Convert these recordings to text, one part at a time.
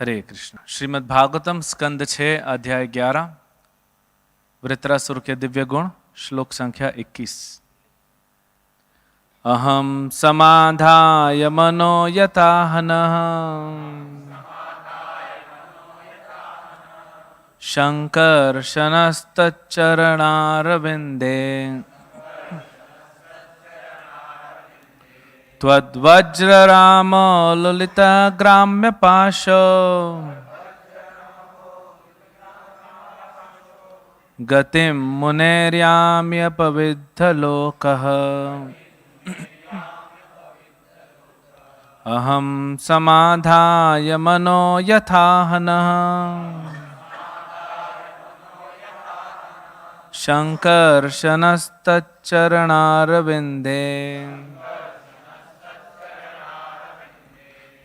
हरे कृष्ण। श्रीमद् भागवतम स्कंद 6 अध्याय 11 वृत्रासुर के दिव्य गुण श्लोक संख्या 21। अहम समाधाय मनो यताहनः शंकर्षणस्तच्चरणारविन्दे त्वद्वज्रराम ललितग्राम्यपाशो गतिं मुनेर्याम्यपविद्धलोकः। अहं समाधाय मनो यथाहनः शंकर्षणस्तच्चरणारविन्दे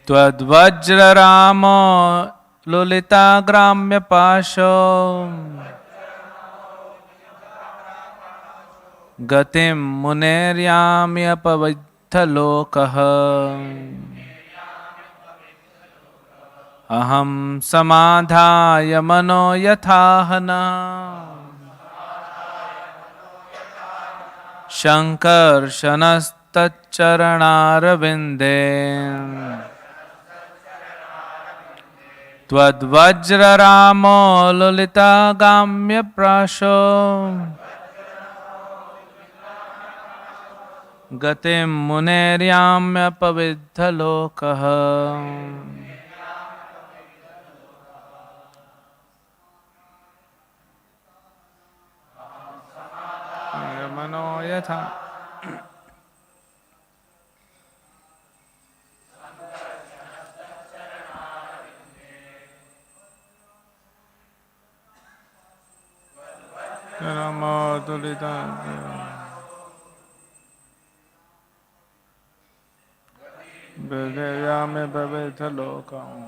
त्वद्वज्ररामो ललिताग्राम्यपाशो गतिं मुनेर्याम्यपविद्धलोकः। अहं समाधाय मनो यथाहनः शंकर्षणस्तच्चरणारविन्दे त्वद्वज्ररामो ललिताग्राम्यपाशो गतिं मुनेर्याम्यपविद्धलोकः। मनो यथा तुलिता में पवित्रलोकम्।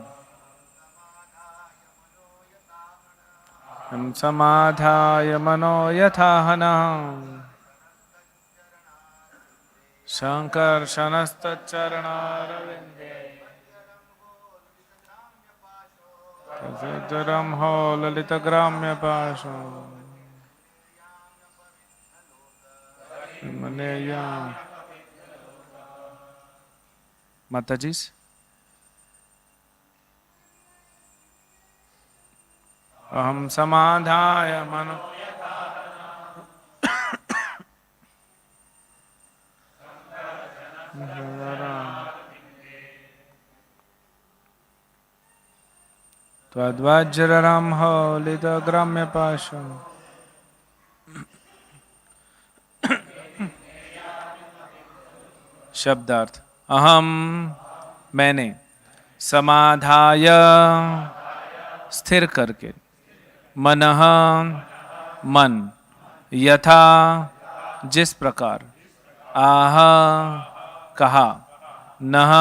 हम समाधाय मनो यथाहनः शंकर्षणस्तच्चरणारविन्दे त्वद्वज्ररामो ललितग्राम्यपाशो माताजी अहम समाधाय मनो त्वद्वज्ररामो ललितग्राम्यपाशो। शब्दार्थ अहम मैंने समाधाय स्थिर करके मनः मन यथा जिस प्रकार आह कहा नह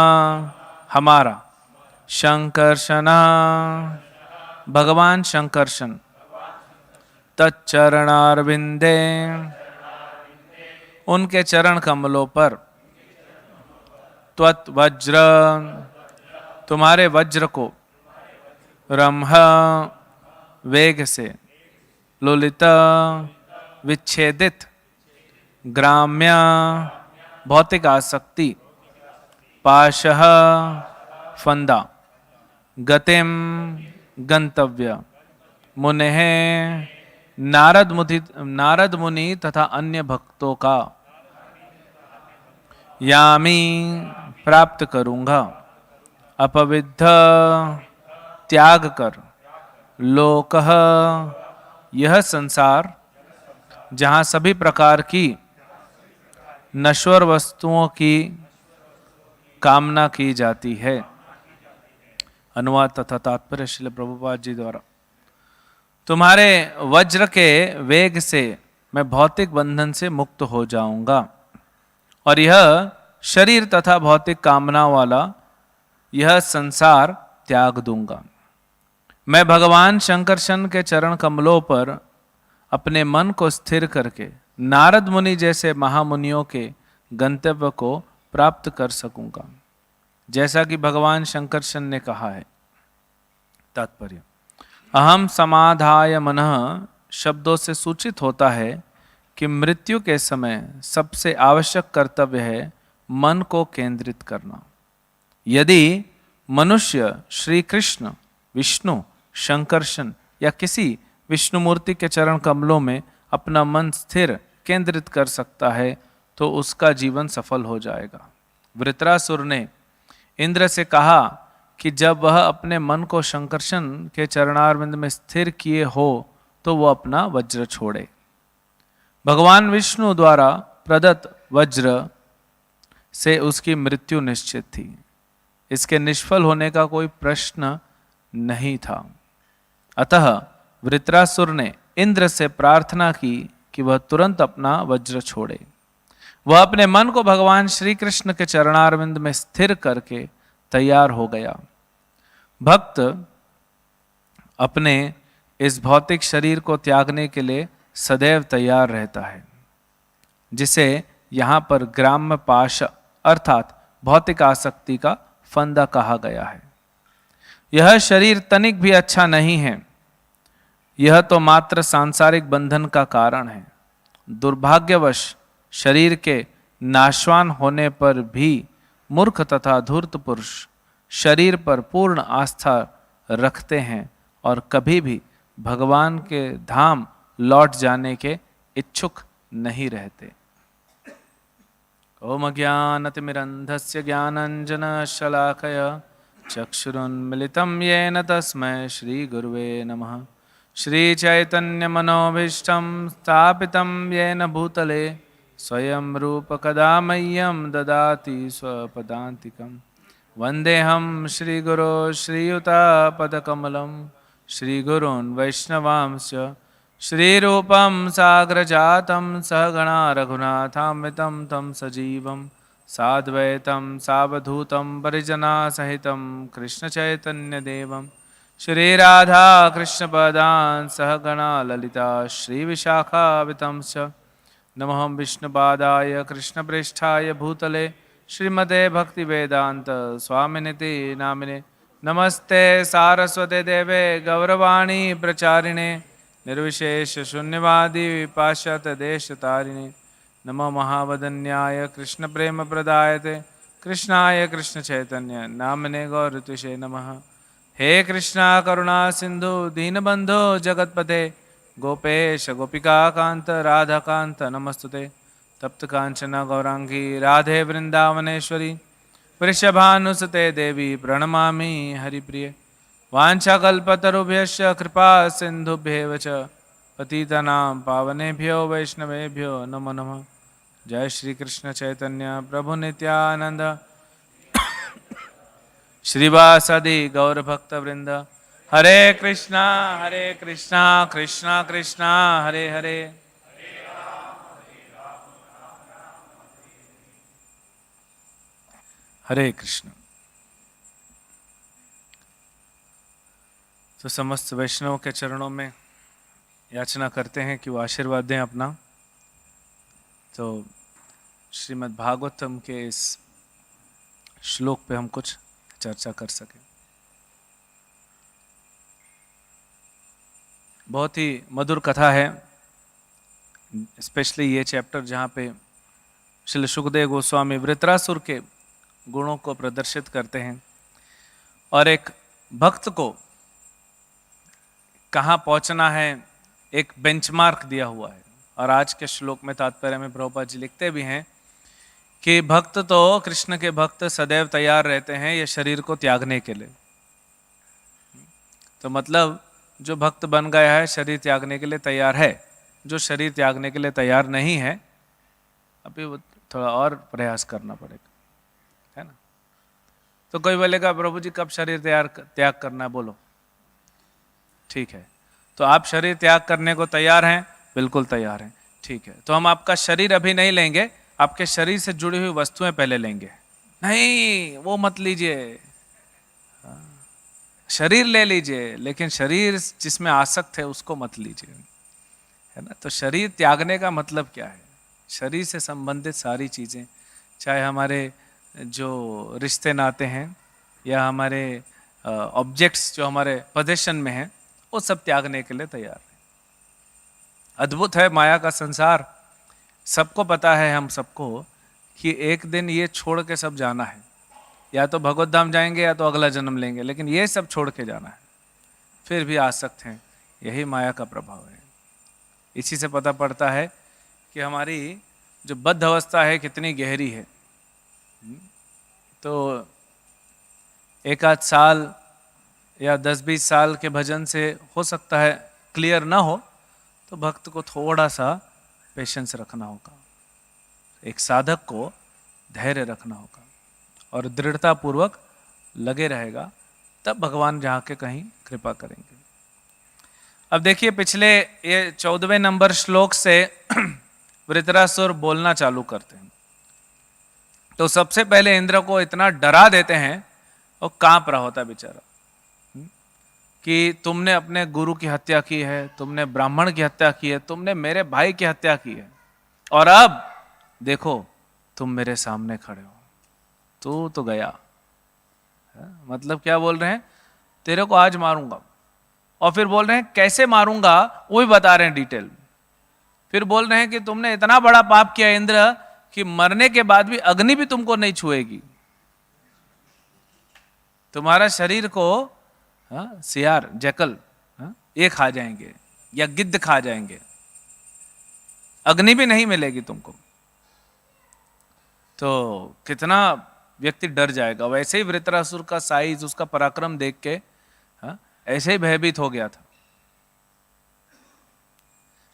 हमारा शंकर्षण भगवान शंकर्षण तच्चरणारविंदे उनके चरण कमलों पर त्वत् वज्र तुम्हारे वज्र को रम्ह वेग से ललित विच्छेदित ग्राम्य भौतिक आसक्ति पाशः फंदा गतिम गंतव्य मुनेः नारद मुनि तथा अन्य भक्तों का यामी प्राप्त करूंगा अपविद्ध त्याग कर लोकः यह संसार जहाँ सभी प्रकार की नश्वर वस्तुओं की कामना की जाती है। अनुवाद तथा तात्पर्य श्रील प्रभुपाद जी द्वारा। तुम्हारे वज्र के वेग से मैं भौतिक बंधन से मुक्त हो जाऊंगा और यह शरीर तथा भौतिक कामना वाला यह संसार त्याग दूंगा। मैं भगवान शंकरषण के चरण कमलों पर अपने मन को स्थिर करके नारद मुनि जैसे महामुनियों के गंतव्य को प्राप्त कर सकूंगा, जैसा कि भगवान शंकरषण ने कहा है। तात्पर्य, अहम समाधाय मनः शब्दों से सूचित होता है कि मृत्यु के समय सबसे आवश्यक कर्तव्य है मन को केंद्रित करना। यदि मनुष्य श्री कृष्ण, विष्णु, शंकरशन या किसी विष्णुमूर्ति के चरण कमलों में अपना मन स्थिर केंद्रित कर सकता है तो उसका जीवन सफल हो जाएगा। वृत्रासुर ने इंद्र से कहा कि जब वह अपने मन को शंकरशन के चरणारविंद में स्थिर किए हो तो वह अपना वज्र छोड़े। भगवान विष्णु द्वारा प्रदत्त वज्र से उसकी मृत्यु निश्चित थी। इसके निष्फल होने का कोई प्रश्न नहीं था। अतः वृत्रासुर ने इंद्र से प्रार्थना की कि वह तुरंत अपना वज्र छोड़े। वह अपने मन को भगवान श्री कृष्ण के चरणारविंद में स्थिर करके तैयार हो गया। भक्त अपने इस भौतिक शरीर को त्यागने के लिए सदैव तैयार रहता है, जिसे यहाँ पर ग्राम्य पाश अर्थात भौतिक आसक्ति का फंदा कहा गया है। यह शरीर तनिक भी अच्छा नहीं है। यह तो मात्र सांसारिक बंधन का कारण है। दुर्भाग्यवश शरीर के नाशवान होने पर भी मूर्ख तथा धूर्त पुरुष शरीर पर पूर्ण आस्था रखते हैं और कभी भी भगवान के धाम लौट जाने के इच्छुक नहीं रहते। ओम अज्ञानतिमिरन्धस्य ज्ञानाञ्जनशलाकया चक्षुरुन्मिलितं येन तस्मै श्रीगुरुवे नमः। श्रीचैतन्यमनोभीष्टं स्थापितं येन भूतले स्वयं रूप कदा मह्यं ददाति स्वपदान्तिकं। वन्देऽहं श्रीगुरो श्रीयुतापदकमलं श्रीगुरून् वैष्णवांश्च श्रीरूपं साग्रजातं सहगणा रघुनाथान्वितं तं सजीवं साद्वैतं सावधूतं परिजनासहितं कृष्णचैतन्यदेवं श्रीराधा कृष्णपदान् सहगणा ललिता श्रीविशाखावितं च। नमः विष्णुपादाय कृष्णप्रेष्ठाय भूतले श्रीमते भक्तिवेदांत स्वामिनिति नामिने। नमस्ते सारस्वते देवे गौरवाणी प्रचारिणे निर्विशेष शून्यवादी पाश्चात्य देश तारिणे। नमो महावदन्याय कृष्ण प्रेम प्रदायते कृष्णाय कृष्ण चैतन्य नामने गौरतुषे नमः। हे कृष्णा करुणा सिंधु दीनबंधो जगतपते गोपेश गोपिका कांत राधा कांत नमस्तुते। तप्त कांचन गौरांगी राधे वृंदावनेश्वरी वृषभानुसुते देवी प्रणमामि हरिप्रिय। वाञ्छाकल्पतरुभ्यश्च कृपा सिन्धुभ्येव च पतितानां पावनेभ्यो वैष्णवेभ्यो नमो नमः। जय श्री कृष्ण चैतन्य प्रभु नित्यानंद श्रीवासदि गौर भक्त वृंद। हरे कृष्णा कृष्णा कृष्णा हरे हरे। हरे कृष्ण। तो समस्त वैष्णव के चरणों में याचना करते हैं कि वो आशीर्वाद दें अपना। तो श्रीमद् भागवतम के इस श्लोक पे हम कुछ चर्चा कर सकें। बहुत ही मधुर कथा है, स्पेशली ये चैप्टर जहाँ पे श्री सुखदेव गोस्वामी वृत्रासुर के गुणों को प्रदर्शित करते हैं और एक भक्त को कहाँ पहुँचना है एक बेंचमार्क दिया हुआ है। और आज के श्लोक में तात्पर्य में प्रभुपाद जी लिखते भी हैं कि भक्त तो कृष्ण के भक्त सदैव तैयार रहते हैं ये शरीर को त्यागने के लिए। तो मतलब जो भक्त बन गया है शरीर त्यागने के लिए तैयार है। जो शरीर त्यागने के लिए तैयार नहीं है अभी वो थोड़ा और प्रयास करना पड़ेगा, है ना। तो कोई बोलेगा प्रभु जी कब शरीर त्याग करना है, बोलो। ठीक है, तो आप शरीर त्याग करने को तैयार हैं? बिल्कुल तैयार हैं। ठीक है, तो हम आपका शरीर अभी नहीं लेंगे, आपके शरीर से जुड़ी हुई वस्तुएं पहले लेंगे। नहीं, वो मत लीजिए, शरीर ले लीजिए, लेकिन शरीर जिसमें आसक्त है उसको मत लीजिए, है ना। तो शरीर त्यागने का मतलब क्या है? शरीर से संबंधित सारी चीज़ें, चाहे हमारे जो रिश्ते नाते हैं या हमारे ऑब्जेक्ट्स जो हमारे पोजेशन में हैं वो सब त्यागने के लिए तैयार है। अद्भुत है माया का संसार। सबको पता है, हम सबको, कि एक दिन ये छोड़ के सब जाना है। या तो भगवत धाम जाएंगे या तो अगला जन्म लेंगे, लेकिन ये सब छोड़ के जाना है। फिर भी आसक्त हैं। यही माया का प्रभाव है। इसी से पता पड़ता है कि हमारी जो बद्ध अवस्था है कितनी गहरी है। तो एक आध साल या 10-20 साल के भजन से हो सकता है क्लियर ना हो, तो भक्त को थोड़ा सा पेशेंस रखना होगा, एक साधक को धैर्य रखना होगा और दृढ़ता पूर्वक लगे रहेगा, तब भगवान जहाँ के कहीं कृपा करेंगे। अब देखिए पिछले ये 14वें नंबर श्लोक से वृत्रासुर बोलना चालू करते हैं। तो सबसे पहले इंद्र को इतना डरा देते हैं, वो कांप रहा होता है बेचारा, कि तुमने अपने गुरु की हत्या की है, तुमने ब्राह्मण की हत्या की है, तुमने मेरे भाई की हत्या की है, और अब देखो तुम मेरे सामने खड़े हो, तू तो गया। मतलब क्या बोल रहे हैं, तेरे को आज मारूंगा। और फिर बोल रहे हैं कैसे मारूंगा, वो भी बता रहे हैं डिटेल। फिर बोल रहे हैं कि तुमने इतना बड़ा पाप किया इंद्र कि मरने के बाद भी अग्नि भी तुमको नहीं छुएगी, तुम्हारा शरीर को सियार जैकल ये खा जाएंगे या गिद्ध खा जाएंगे, अग्नि भी नहीं मिलेगी तुमको। तो कितना व्यक्ति डर जाएगा। वैसे ही वृत्रासुर का साइज, उसका पराक्रम देख के ऐसे ही भयभीत हो गया था।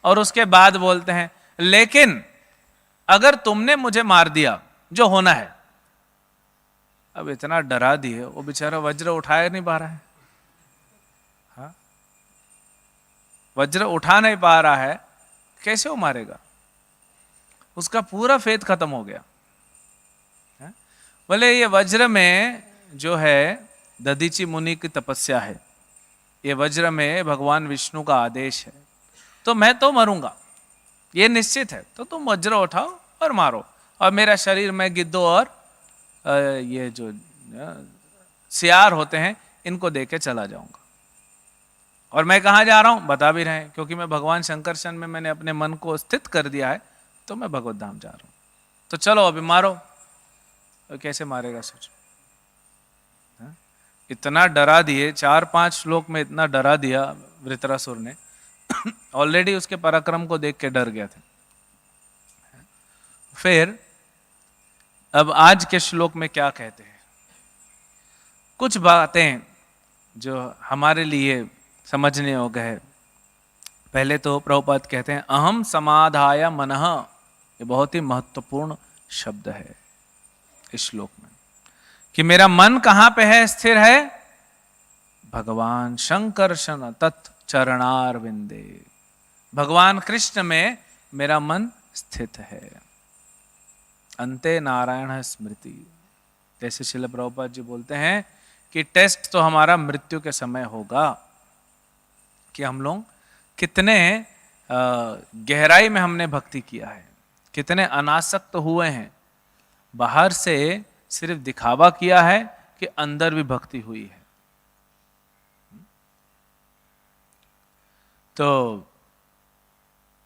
और उसके बाद बोलते हैं लेकिन अगर तुमने मुझे मार दिया, जो होना है। अब इतना डरा दिए, वो बेचारा वज्र उठाया नहीं पा रहा है। वज्र उठा नहीं पा रहा है, कैसे वो मारेगा? उसका पूरा फेथ खत्म हो गया। बोले ये वज्र में जो है दधीची मुनि की तपस्या है, ये वज्र में भगवान विष्णु का आदेश है, तो मैं तो मरूंगा, ये निश्चित है। तो तुम वज्र उठाओ और मारो, और मेरा शरीर मैं गिद्धों और ये जो सियार होते हैं इनको देके चला जाऊंगा। और मैं कहाँ जा रहा हूं बता भी रहे हैं, क्योंकि मैं भगवान शंकरशन में मैंने अपने मन को स्थित कर दिया है, तो मैं भगवत धाम जा रहा हूं। तो चलो अभी मारो। और कैसे मारेगा सोचो। इतना डरा दिए, 4-5 श्लोक में इतना डरा दिया वृत्रासुर ने। ऑलरेडी उसके पराक्रम को देख के डर गया था। फिर अब आज के श्लोक में क्या कहते हैं, कुछ बातें जो हमारे लिए समझने योग्य है। पहले तो प्रभुपाद कहते हैं अहम समाधाय मनः, ये बहुत ही महत्वपूर्ण शब्द है इस श्लोक में, कि मेरा मन कहां पे है, स्थिर है, भगवान शंकरशन तत् चरणारविंदे, भगवान कृष्ण में मेरा मन स्थित है। अंते नारायण स्मृति, जैसे श्रील प्रभुपाद जी बोलते हैं कि टेस्ट तो हमारा मृत्यु के समय होगा, कि हम लोग कितने गहराई में हमने भक्ति किया है, कितने अनासक्त हुए हैं। बाहर से सिर्फ दिखावा किया है कि अंदर भी भक्ति हुई है। तो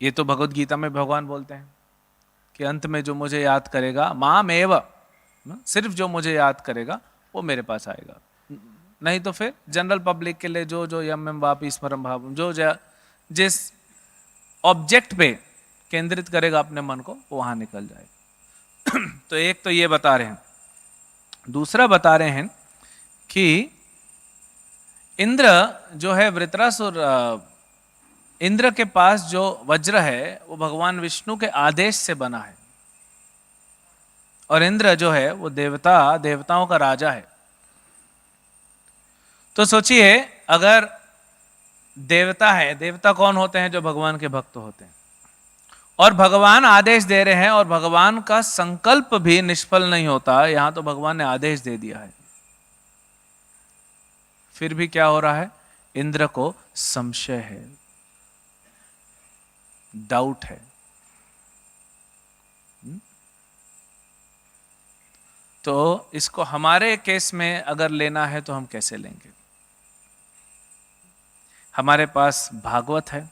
ये तो भगवत गीता में भगवान बोलते हैं कि अंत में जो मुझे याद करेगा, माम एव, सिर्फ जो मुझे याद करेगा वो मेरे पास आएगा। नहीं तो फिर जनरल पब्लिक के लिए जो यम एम वापी स्मरम भाव, जो जिस ऑब्जेक्ट पे केंद्रित करेगा अपने मन को, वो वहां निकल जाएगा। तो एक तो ये बता रहे हैं। दूसरा बता रहे हैं कि इंद्र जो है वृत्रासुर, इंद्र के पास जो वज्र है वो भगवान विष्णु के आदेश से बना है, और इंद्र जो है वो देवताओं का राजा है। तो सोचिए अगर देवता है, देवता कौन होते हैं? जो भगवान के भक्त होते हैं, और भगवान आदेश दे रहे हैं, और भगवान का संकल्प भी निष्फल नहीं होता। यहां तो भगवान ने आदेश दे दिया है, फिर भी क्या हो रहा है? इंद्र को संशय है, डाउट है। तो इसको हमारे केस में अगर लेना है तो हम कैसे लेंगे? हमारे पास भागवत है,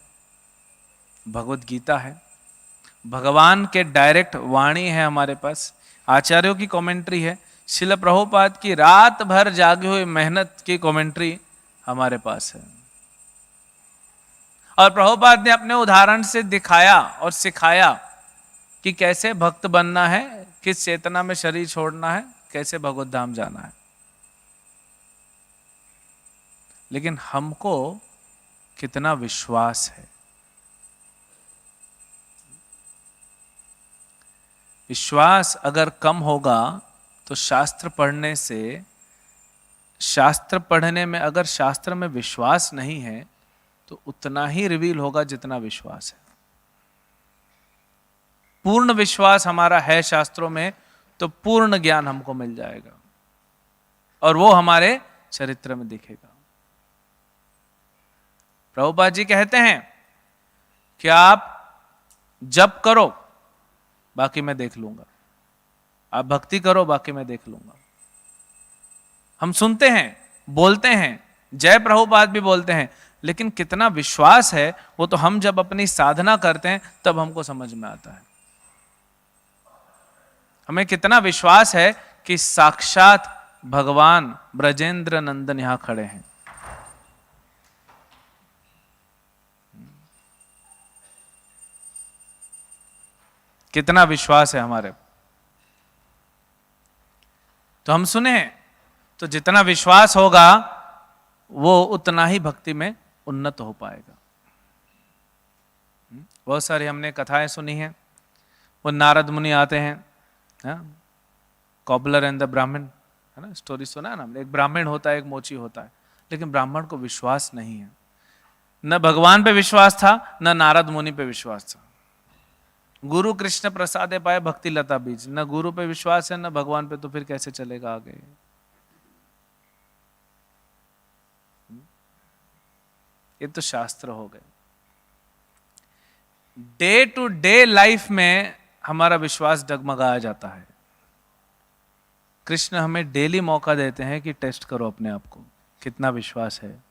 भगवत गीता है, भगवान के डायरेक्ट वाणी है हमारे पास, आचार्यों की कमेंट्री है, शिल प्रभुपाद की रात भर जागे हुए मेहनत की कमेंट्री हमारे पास है। और प्रभुपाद ने अपने उदाहरण से दिखाया और सिखाया कि कैसे भक्त बनना है, किस चेतना में शरीर छोड़ना है, कैसे भगवत धाम जाना है। लेकिन हमको कितना विश्वास है? विश्वास अगर कम होगा तो शास्त्र पढ़ने से, शास्त्र पढ़ने में अगर शास्त्र में विश्वास नहीं है तो उतना ही रिवील होगा जितना विश्वास है। पूर्ण विश्वास हमारा है शास्त्रों में तो पूर्ण ज्ञान हमको मिल जाएगा और वो हमारे चरित्र में दिखेगा। प्रभुपाद जी कहते हैं कि आप जप करो, बाकी मैं देख लूंगा, आप भक्ति करो, बाकी मैं देख लूंगा। हम सुनते हैं, बोलते हैं, जय प्रभुपाद भी बोलते हैं, लेकिन कितना विश्वास है वो तो हम जब अपनी साधना करते हैं तब हमको समझ में आता है। हमें कितना विश्वास है कि साक्षात भगवान ब्रजेंद्र नंदन यहां खड़े हैं। कितना विश्वास है हमारे। तो हम सुने, तो जितना विश्वास होगा वो उतना ही भक्ति में उन्नत हो पाएगा। बहुत सारी हमने कथाएं सुनी हैं। वो नारद मुनि आते हैं, कॉबलर एंड द ब्राह्मण, है ना, स्टोरी सुना है ना हमने। एक ब्राह्मण होता है, एक मोची होता है, लेकिन ब्राह्मण को विश्वास नहीं है। न भगवान पे विश्वास था, न नारद मुनि पे विश्वास था। गुरु कृष्ण प्रसादे पाए भक्ति लता बीज, न गुरु पे विश्वास है न भगवान पे, तो फिर कैसे चलेगा आगे। ये तो शास्त्र हो गए। डे टू डे लाइफ में हमारा विश्वास डगमगाया जाता है। कृष्ण हमें डेली मौका देते हैं कि टेस्ट करो अपने आप को, कितना विश्वास है।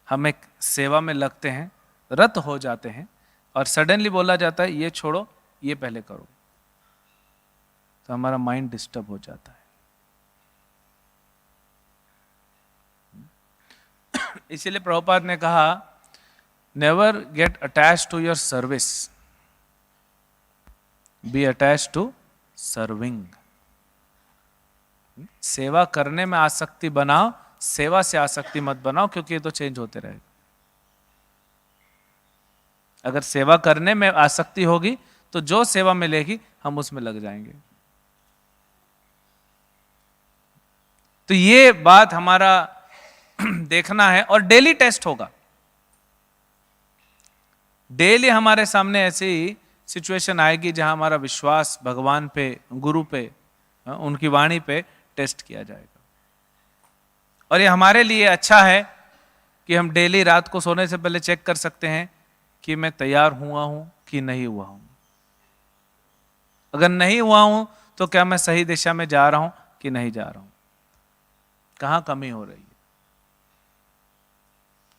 हम एक सेवा में लगते हैं, रत हो जाते हैं, और सडनली बोला जाता है ये छोड़ो, ये पहले करो, तो हमारा माइंड डिस्टर्ब हो जाता है। इसीलिए प्रभुपाद ने कहा, never get attach to your service, be attach to serving. सेवा करने में आसक्ति बनाओ, सेवा से आसक्ति मत बनाओ, क्योंकि ये तो चेंज होते रहेगा। अगर सेवा करने में आसक्ति होगी तो जो सेवा मिलेगी हम उसमें लग जाएंगे। तो ये बात हमारा देखना है, और डेली टेस्ट होगा। डेली हमारे सामने ऐसी सिचुएशन आएगी जहां हमारा विश्वास भगवान पे, गुरु पे, उनकी वाणी पे टेस्ट किया जाएगा। और ये हमारे लिए अच्छा है कि हम डेली रात को सोने से पहले चेक कर सकते हैं कि मैं तैयार हुआ हूं कि नहीं हुआ हूं। अगर नहीं हुआ हूं तो क्या मैं सही दिशा में जा रहा हूं कि नहीं जा रहा हूं, कहां कमी हो रही है।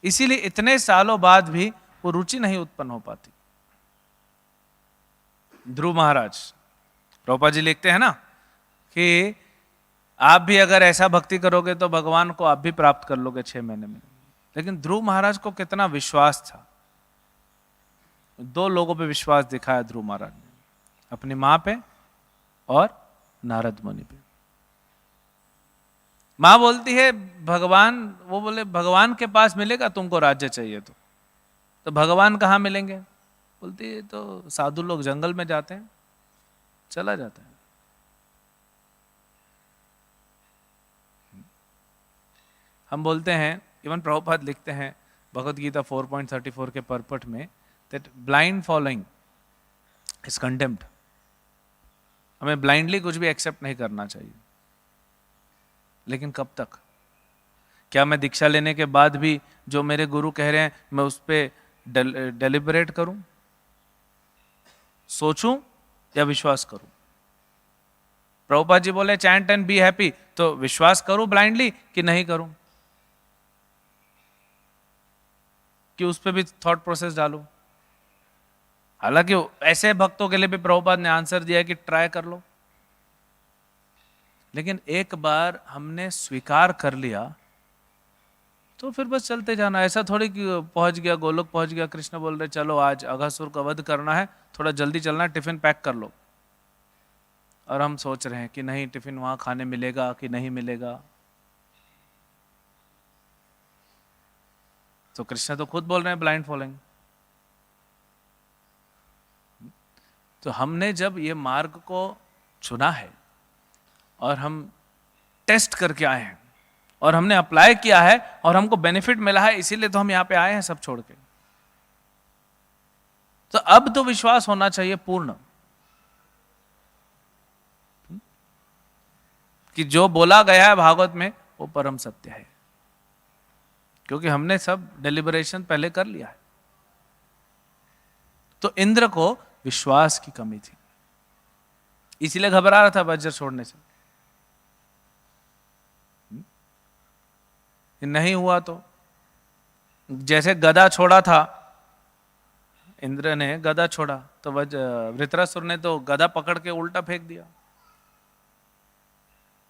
इसीलिए इतने सालों बाद भी वो रुचि नहीं उत्पन्न हो पाती। ध्रुव महाराज, प्रभुपाद जी लिखते हैं ना कि आप भी अगर ऐसा भक्ति करोगे तो भगवान को आप भी प्राप्त कर लोगे 6 महीने में। लेकिन ध्रुव महाराज को कितना विश्वास था। 2 लोगों पे विश्वास दिखाया ध्रुव महाराज ने, अपनी मां पे और नारद मुनि पे। मां बोलती है भगवान, वो बोले भगवान के पास मिलेगा तुमको राज्य चाहिए तो भगवान कहाँ मिलेंगे? बोलती है तो साधु लोग जंगल में जाते हैं, चला जाता है। हम बोलते हैं, इवन प्रभुपाद लिखते हैं भगवद गीता 4.34 के परपट में, that blind following is condemned। हमें ब्लाइंडली कुछ भी एक्सेप्ट नहीं करना चाहिए। लेकिन कब तक? क्या मैं दीक्षा लेने के बाद भी जो मेरे गुरु कह रहे हैं मैं उस पर डेलिबरेट करूं, सोचूं या विश्वास करूं? प्रभुपाद जी बोले चैंट एंड बी हैप्पी, तो विश्वास करूं ब्लाइंडली कि नहीं करूं? कि उस पर भी थॉट प्रोसेस डालूं। हालांकि ऐसे भक्तों के लिए भी प्रभुपाद ने आंसर दिया है कि ट्राई कर लो, लेकिन एक बार हमने स्वीकार कर लिया तो फिर बस चलते जाना। ऐसा थोड़ी कि पहुंच गया, गोलोक पहुंच गया, कृष्ण बोल रहे चलो आज अघासुर का वध करना है, थोड़ा जल्दी चलना है, टिफिन पैक कर लो, और हम सोच रहे हैं कि नहीं टिफिन वहां खाने मिलेगा कि नहीं मिलेगा। तो कृष्ण तो खुद बोल रहे हैं ब्लाइंड फॉलोइंग। तो हमने जब ये मार्ग को चुना है और हम टेस्ट करके आए हैं और हमने अप्लाई किया है और हमको बेनिफिट मिला है, इसीलिए तो हम यहां पे आए हैं सब छोड़ के। तो अब तो विश्वास होना चाहिए पूर्ण कि जो बोला गया है भागवत में वो परम सत्य है, क्योंकि हमने सब डिलिबरेशन पहले कर लिया है। तो इंद्र को विश्वास की कमी थी, इसीलिए घबरा रहा था वज्र छोड़ने से। नहीं हुआ तो जैसे गदा छोड़ा था, इंद्र ने गदा छोड़ा तो वृत्रासुर ने तो गदा पकड़ के उल्टा फेंक दिया,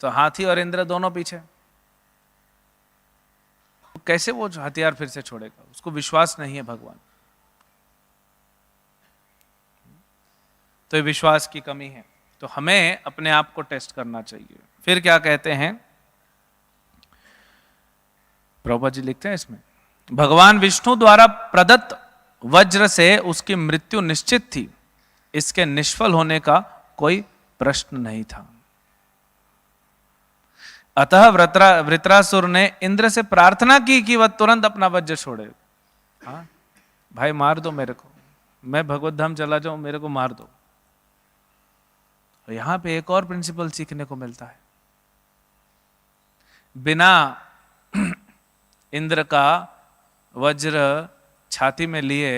तो हाथी और इंद्र दोनों पीछे। कैसे वो हथियार फिर से छोड़ेगा? उसको विश्वास नहीं है भगवान। तो ये विश्वास की कमी है। तो हमें अपने आप को टेस्ट करना चाहिए। फिर क्या कहते हैं प्रभुपाद जी लिखते हैं इसमें, भगवान विष्णु द्वारा प्रदत्त वज्र से उसकी मृत्यु निश्चित थी, इसके निष्फल होने का कोई प्रश्न नहीं था। अतः वृत्रासुर ने इंद्र से प्रार्थना की कि वह तुरंत अपना वज्र छोड़े। हाँ भाई मार दो मेरे को, मैं भगवत धाम चला जाऊं, मेरे को मार दो। यहां पे एक और प्रिंसिपल सीखने को मिलता है, बिना इंद्र का वज्र छाती में लिए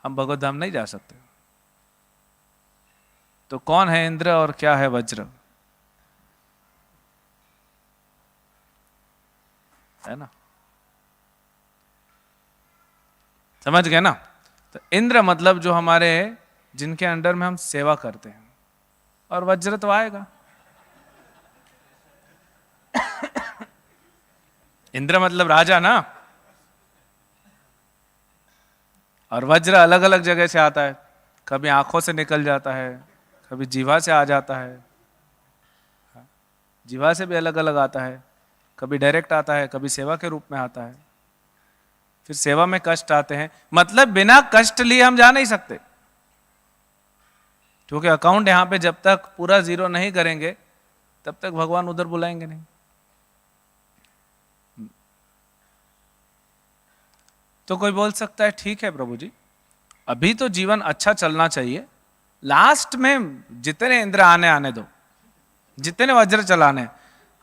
हम भगवत धाम नहीं जा सकते। तो कौन है इंद्र और क्या है वज्र, है ना? समझ गए ना? तो इंद्र मतलब जो हमारे, जिनके अंडर में हम सेवा करते हैं, और वज्र तो आएगा। इंद्र मतलब राजा ना, और वज्र अलग अलग जगह से आता है, कभी आंखों से निकल जाता है, कभी जीवा से आ जाता है, जीवा से भी अलग अलग आता है, कभी डायरेक्ट आता है, कभी सेवा के रूप में आता है, फिर सेवा में कष्ट आते हैं। मतलब बिना कष्ट लिए हम जा नहीं सकते, क्योंकि अकाउंट यहां पे जब तक पूरा जीरो नहीं करेंगे तब तक भगवान उधर बुलाएंगे नहीं। तो कोई बोल सकता है ठीक है प्रभु जी, अभी तो जीवन अच्छा चलना चाहिए, लास्ट में जितने इंद्र आने आने दो, जितने वज्र चलाने,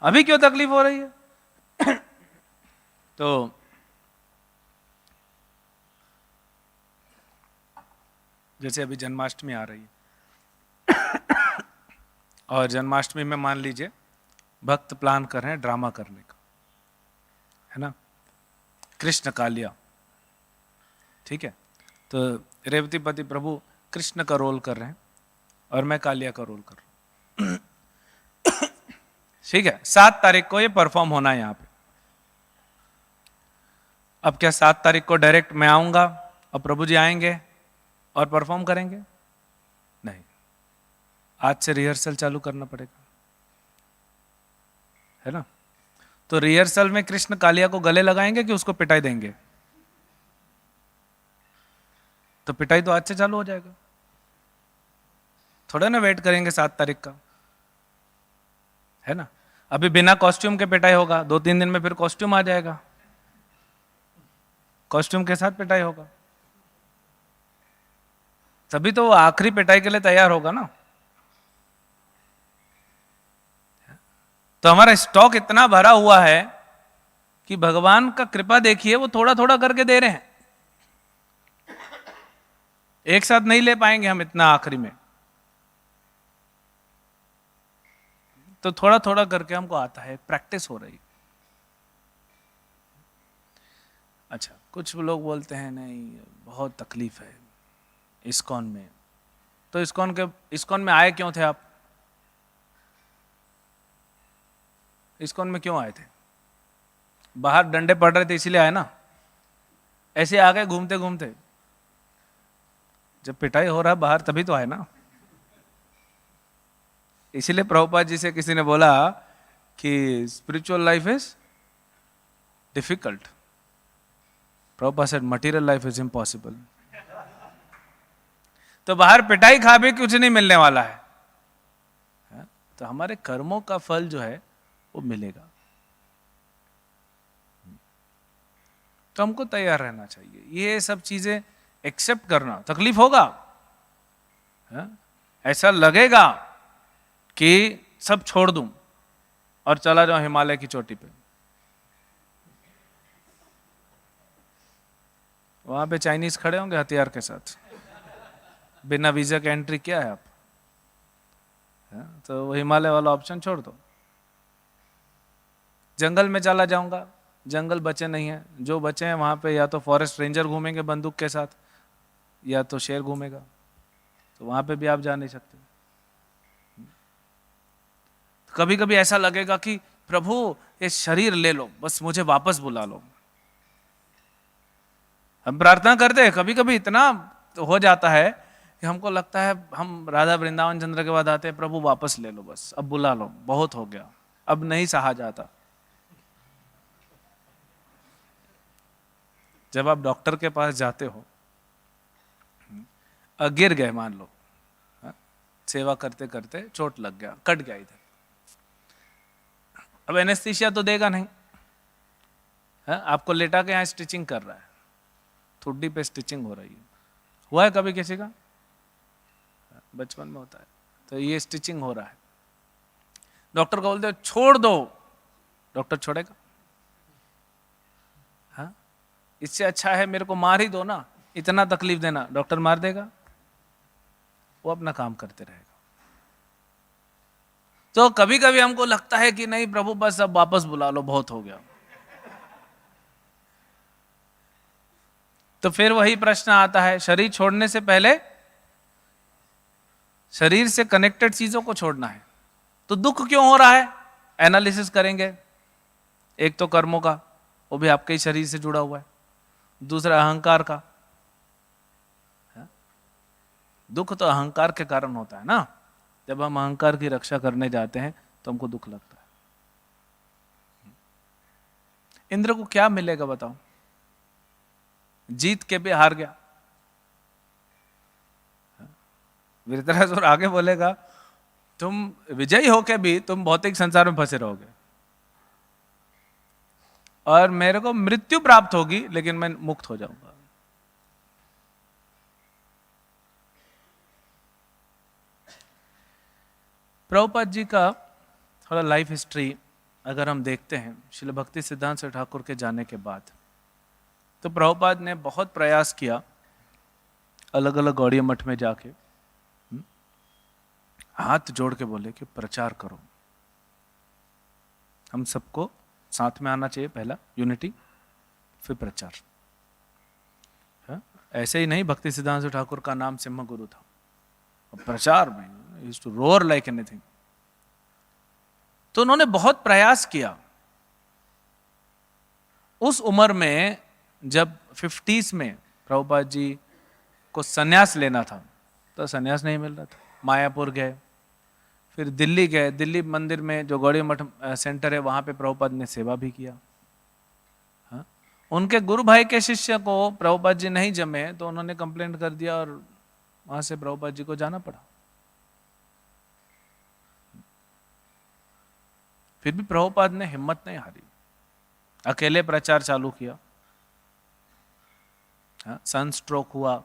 अभी क्यों तकलीफ हो रही है? तो जैसे अभी जन्माष्टमी आ रही है और जन्माष्टमी में मान लीजिए भक्त प्लान कर रहे हैं ड्रामा करने का, है ना, कृष्ण कालिया, ठीक है। तो रेवतीपति प्रभु कृष्ण का रोल कर रहे हैं और मैं कालिया का रोल कर रहा हूं। ठीक है, 7 तारीख को ये परफॉर्म होना है यहां पे। अब क्या 7 तारीख को डायरेक्ट मैं आऊंगा और प्रभु जी आएंगे और परफॉर्म करेंगे? नहीं, आज से रिहर्सल चालू करना पड़ेगा, है ना। तो रिहर्सल में कृष्ण कालिया को गले लगाएंगे कि उसको पिटाई देंगे? तो पिटाई तो आज से चालू हो जाएगा, थोड़ा ना वेट करेंगे 7 तारीख का, है ना। अभी बिना कॉस्ट्यूम के पिटाई होगा, 2-3 दिन में फिर कॉस्ट्यूम आ जाएगा, कॉस्ट्यूम के साथ पिटाई होगा, तभी तो वो आखिरी पिटाई के लिए तैयार होगा ना। तो हमारा स्टॉक इतना भरा हुआ है कि भगवान का कृपा देखिए, वो थोड़ा थोड़ा करके दे रहे हैं, एक साथ नहीं ले पाएंगे हम इतना आखिरी में, तो थोड़ा थोड़ा करके हमको आता है, प्रैक्टिस हो रही। अच्छा, कुछ लोग बोलते हैं नहीं बहुत तकलीफ है इस्कॉन में, तो इस्कॉन में आए क्यों थे आप? इस्कॉन में क्यों आए थे? बाहर डंडे पड़ रहे थे इसीलिए आए ना? ऐसे आ गए घूमते घूमते? जब पिटाई हो रहा बाहर तभी तो आए ना। इसीलिए प्रभुपाद जी से किसी ने बोला कि spiritual life is difficult. Prabhupada said material life is impossible. तो बाहर पिटाई खा भी कुछ नहीं मिलने वाला है, तो हमारे कर्मों का फल जो है वो मिलेगा। तो हमको तैयार रहना चाहिए, ये सब चीजें एक्सेप्ट करना। तकलीफ होगा, ऐसा लगेगा कि सब छोड़ दूं और चला जाऊं हिमालय की चोटी पे। वहां पे चाइनीज खड़े होंगे हथियार के साथ, बिना वीजा के एंट्री किया है आप, तो हिमालय वाला ऑप्शन छोड़ दो। जंगल में चला जाऊंगा, जंगल बचे नहीं है, जो बचे हैं वहां पे या तो फॉरेस्ट रेंजर घूमेंगे बंदूक के साथ, या तो शेर घूमेगा, तो वहां पे भी आप जा नहीं सकते। कभी कभी ऐसा लगेगा कि प्रभु ये शरीर ले लो, बस मुझे वापस बुला लो। हम प्रार्थना करते हैं, कभी कभी इतना तो हो जाता है कि हमको लगता है, हम राधा वृंदावन चंद्र के बाद आते हैं, प्रभु वापस ले लो, बस अब बुला लो, बहुत हो गया, अब नहीं सहा जाता। जब आप डॉक्टर के पास जाते हो, गिर गए मान लो, सेवा करते करते चोट लग गया, कट गया इधर, अब एनेस्थीसिया तो देगा नहीं, आपको लेटा के यहाँ स्टिचिंग कर रहा है, ठुड्डी पे स्टिचिंग हो रही है। हुआ है कभी किसी का? बचपन में होता है। तो ये स्टिचिंग हो रहा है, डॉक्टर को बोलते हो छोड़ दो, डॉक्टर छोड़ेगा? हाँ, इससे अच्छा है मेरे को मार ही दो ना, इतना तकलीफ देना, डॉक्टर मार देगा? वो अपना काम करते रहेगा। तो कभी कभी हमको लगता है कि नहीं प्रभु बस अब वापस बुला लो, बहुत हो गया। तो फिर वही प्रश्न आता है, शरीर छोड़ने से पहले शरीर से कनेक्टेड चीजों को छोड़ना है, तो दुख क्यों हो रहा है? एनालिसिस करेंगे, एक तो कर्मों का, वो भी आपके ही शरीर से जुड़ा हुआ है, दूसरा अहंकार का। दुख तो अहंकार के कारण होता है ना, जब हम अहंकार की रक्षा करने जाते हैं तो हमको दुख लगता है। इंद्र को क्या मिलेगा बताओ? जीत के भी हार गया। वृत्रासुर आगे बोलेगा तुम विजयी होके भी तुम भौतिक संसार में फंसे रहोगे, और मेरे को मृत्यु प्राप्त होगी लेकिन मैं मुक्त हो जाऊंगा। प्रभुपाद जी का थोड़ा लाइफ हिस्ट्री अगर हम देखते हैं, श्रील भक्ति सिद्धांत सरस्वती ठाकुर के जाने के बाद, तो प्रभुपाद ने बहुत प्रयास किया, अलग अलग गौड़ीय मठ में जाके हाथ जोड़ के बोले कि प्रचार करो, हम सबको साथ में आना चाहिए, पहला यूनिटी, फिर प्रचार। ऐसे ही नहीं, भक्ति सिद्धांत सरस्वती ठाकुर का नाम सिम्हा गुरु था, और प्रचार में used to roar like anything. तो उन्होंने बहुत प्रयास किया। उस उम्र में जब 50s में प्रभुपाद जी को सन्यास लेना था, तो सन्यास नहीं मिल रहा था। मायापुर गए, फिर दिल्ली गए, दिल्ली मंदिर में जो गौड़ी मठ सेंटर है वहां पे प्रभुपाद ने सेवा भी किया। हाँ? उनके गुरु भाई के शिष्य को प्रभुपाद जी नहीं जमे, तो उन्होंने कंप्लेंट कर दिया और वहां से प्रभुपाद जी को जाना पड़ा। फिर भी प्रभुपाद ने हिम्मत नहीं हारी, अकेले प्रचार चालू किया। सन स्ट्रोक हुआ,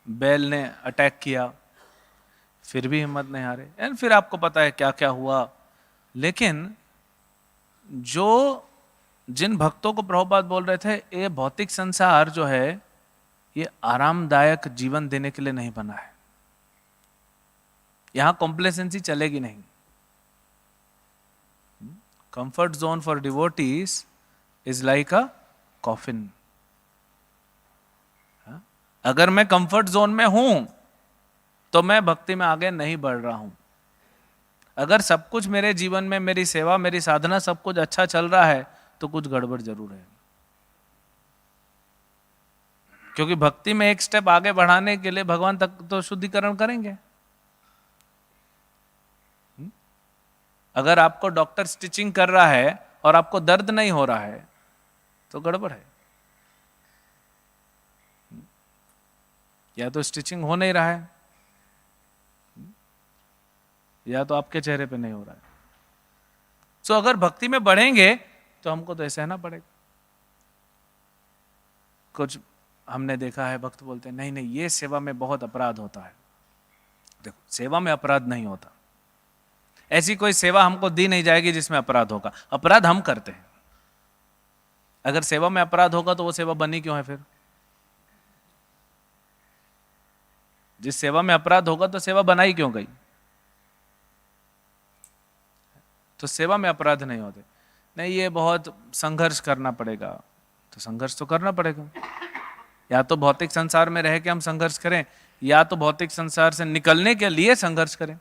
बेल ने अटैक किया, फिर भी हिम्मत नहीं हारे, एंड फिर आपको पता है क्या क्या हुआ। लेकिन जो जिन भक्तों को प्रभुपाद बोल रहे थे ये भौतिक संसार जो है ये आरामदायक जीवन देने के लिए नहीं बना है, यहां कॉम्प्लेसेंसी चलेगी नहीं। Comfort zone for devotees is like a coffin, अगर मैं कंफर्ट जोन में हूं तो मैं भक्ति में आगे नहीं बढ़ रहा हूं। अगर सब कुछ मेरे जीवन में, मेरी सेवा, मेरी साधना, सब कुछ अच्छा चल रहा है तो कुछ गड़बड़ जरूर है। क्योंकि भक्ति में एक स्टेप आगे बढ़ाने के लिए भगवान तक तो शुद्धिकरण करेंगे। अगर आपको डॉक्टर स्टिचिंग कर रहा है और आपको दर्द नहीं हो रहा है तो गड़बड़ है। या तो स्टिचिंग हो नहीं रहा है, या तो आपके चेहरे पे नहीं हो रहा है। सो अगर भक्ति में बढ़ेंगे तो हमको तो सहना पड़ेगा। कुछ हमने देखा है, भक्त बोलते हैं नहीं नहीं ये सेवा में बहुत अपराध होता है। देखो, सेवा में अपराध नहीं होता। ऐसी कोई सेवा हमको दी नहीं जाएगी जिसमें अपराध होगा। अपराध हम करते हैं। अगर सेवा में अपराध होगा तो वो सेवा बनी क्यों है फिर? जिस सेवा में अपराध होगा तो सेवा बनाई क्यों गई? तो सेवा में अपराध नहीं होते। नहीं, ये बहुत संघर्ष करना पड़ेगा, तो संघर्ष तो करना पड़ेगा। या तो भौतिक संसार में रह के हम संघर्ष करें, या तो भौतिक संसार से निकलने के लिए संघर्ष करें।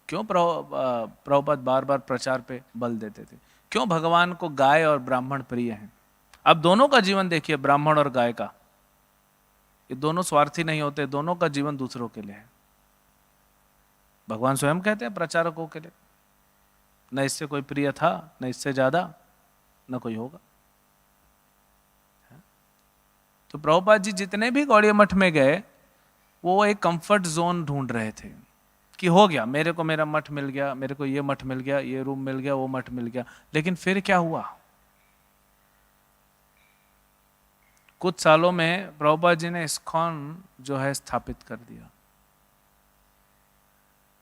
क्यों प्रभुपाद बार बार प्रचार पे बल देते थे? क्यों भगवान को गाय और ब्राह्मण प्रिय हैं? अब दोनों का जीवन देखिए, ब्राह्मण और गाय का, ये दोनों स्वार्थी नहीं होते, दोनों का जीवन दूसरों के लिए है। भगवान स्वयं कहते हैं प्रचारकों के लिए, न इससे कोई प्रिय था, न इससे ज्यादा, न कोई होगा। तो प्रभुपाद जी जितने भी गौड़ीय मठ में गए, वो एक कंफर्ट जोन ढूंढ रहे थे कि हो गया, मेरे को मेरा मठ मिल गया, मेरे को ये मठ मिल गया, ये रूम मिल गया, वो मठ मिल गया। लेकिन फिर क्या हुआ? कुछ सालों में प्रभुपाद जी ने इस्कॉन जो है स्थापित कर दिया,